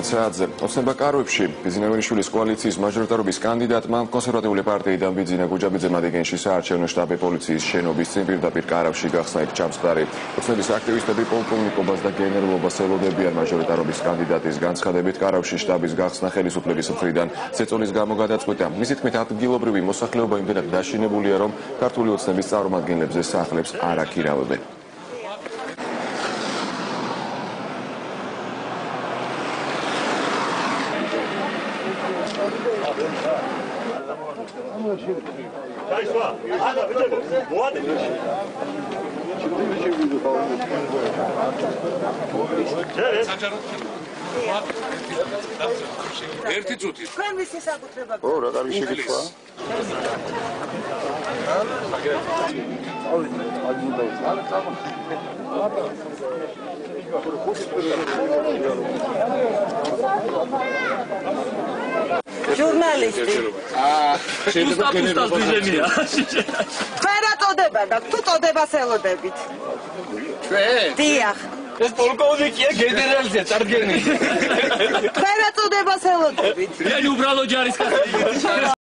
12 საათზე. ოცნება კარვებში ბიზნესმენიშვილის კოალიციის მაჟორიტარობის კანდიდატმა კონსერვატიული პარტიიდან ბიძინა გუჯაბიძემ ადიგენში საარჩევნო შტაბი პოლიციის შენობის წინ პირდაპირ კარავში გახსნა იქ ჩამწდარი. ოცნების აქტივისტები პოლკოვნიკობას და გენერლობას ელოდებიან მაჟორიტარობის კანდიდატის განცხადებით კარავში შტაბის გახსნა ხელისუფლების მხრიდან წეწოლის გამო გადაწყვიტა. მისი თქმით ადგილობრივი მოსახლეობა იმდენად დაშინებულია, რომ ქართული ოცნების წარმომადგენლებზე სახლებს არ აქირავებენ. ერთი წუთი. თქვენ მისი საკუთრება. ო, რა კარგი შეკითხვა. ჟურნალისტი. შეიძლება გენერლობას ვიჟენია. თქვენ რა წოდება გაქვთ? თუ წოდებას ელოდებით. ჩვენ? დიახ. ეს პოლკოვნიკია გენერალია, წარდგენი. თქვენ რა წოდებას ელოდებით? მე უბრალო ჯარისკაცი.